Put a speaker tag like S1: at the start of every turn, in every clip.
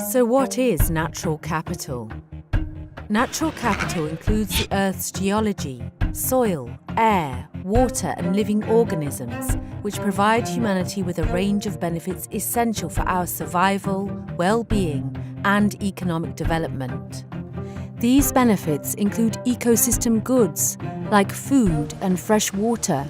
S1: So what is natural capital? Natural capital includes the Earth's geology, soil, air, water and living organisms, which provide humanity with a range of benefits essential for our survival, well-being and economic development. These benefits include ecosystem goods like food and fresh water,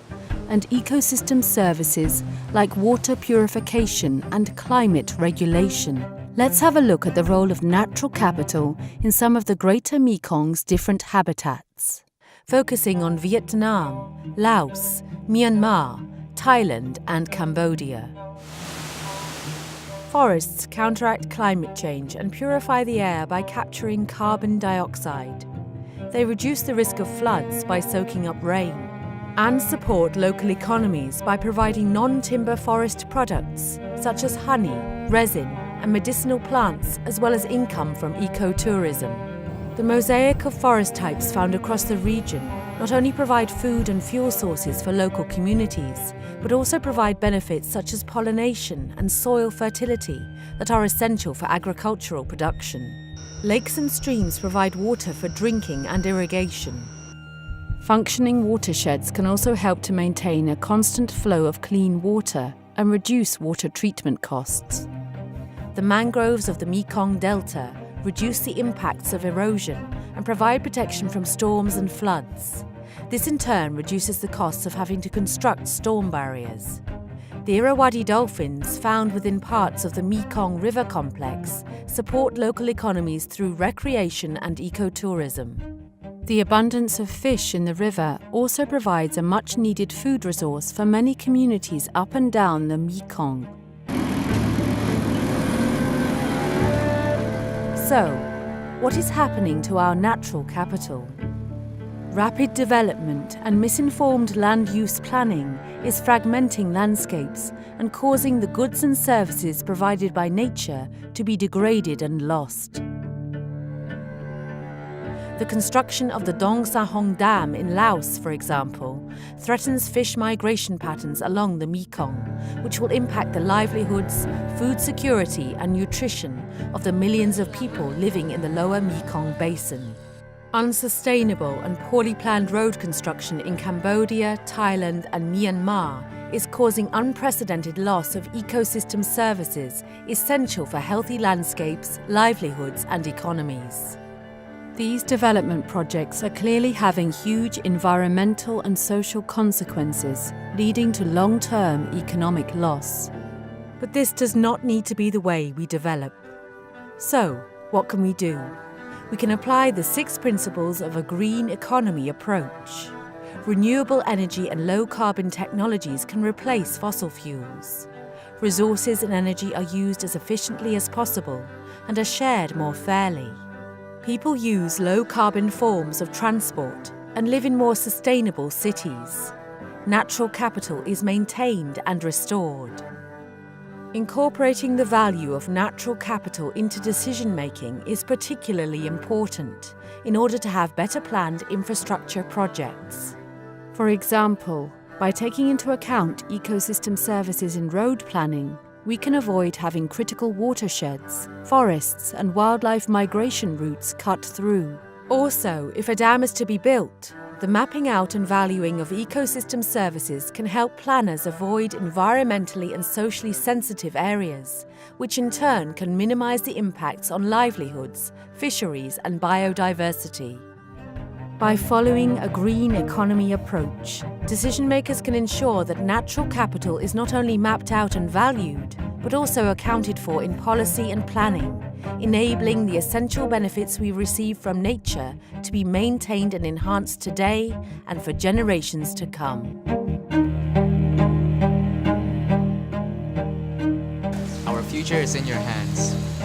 S1: and ecosystem services like water purification and climate regulation. Let's have a look at the role of natural capital in some of the Greater Mekong's different habitats, focusing on Vietnam, Laos, Myanmar, Thailand and Cambodia. Forests counteract climate change and purify the air by capturing carbon dioxide. They reduce the risk of floods by soaking up rain, and support local economies by providing non-timber forest products such as honey, resin and medicinal plants, as well as income from ecotourism. The mosaic of forest types found across the region not only provide food and fuel sources for local communities, but also provide benefits such as pollination and soil fertility that are essential for agricultural production. Lakes and streams provide water for drinking and irrigation. Functioning watersheds can also help to maintain a constant flow of clean water and reduce water treatment costs. The mangroves of the Mekong Delta reduce the impacts of erosion and provide protection from storms and floods. This in turn reduces the costs of having to construct storm barriers. The Irrawaddy dolphins, found within parts of the Mekong River complex, support local economies through recreation and ecotourism. The abundance of fish in the river also provides a much-needed food resource for many communities up and down the Mekong. So, what is happening to our natural capital? Rapid development and misinformed land use planning is fragmenting landscapes and causing the goods and services provided by nature to be degraded and lost. The construction of the Dong Sahong Dam in Laos, for example, threatens fish migration patterns along the Mekong, which will impact the livelihoods, food security and nutrition of the millions of people living in the lower Mekong basin. Unsustainable and poorly planned road construction in Cambodia, Thailand and Myanmar is causing unprecedented loss of ecosystem services essential for healthy landscapes, livelihoods and economies. These development projects are clearly having huge environmental and social consequences, leading to long-term economic loss. But this does not need to be the way we develop. So, what can we do? We can apply the 6 principles of a green economy approach. Renewable energy and low-carbon technologies can replace fossil fuels. Resources and energy are used as efficiently as possible and are shared more fairly. People use low-carbon forms of transport and live in more sustainable cities. Natural capital is maintained and restored. Incorporating the value of natural capital into decision-making is particularly important in order to have better planned infrastructure projects. For example, by taking into account ecosystem services in road planning, we can avoid having critical watersheds, forests and wildlife migration routes cut through. Also, if a dam is to be built, the mapping out and valuing of ecosystem services can help planners avoid environmentally and socially sensitive areas, which in turn can minimize the impacts on livelihoods, fisheries and biodiversity. By following a green economy approach, decision-makers can ensure that natural capital is not only mapped out and valued, but also accounted for in policy and planning, enabling the essential benefits we receive from nature to be maintained and enhanced today and for generations to come.
S2: Our future is in your hands.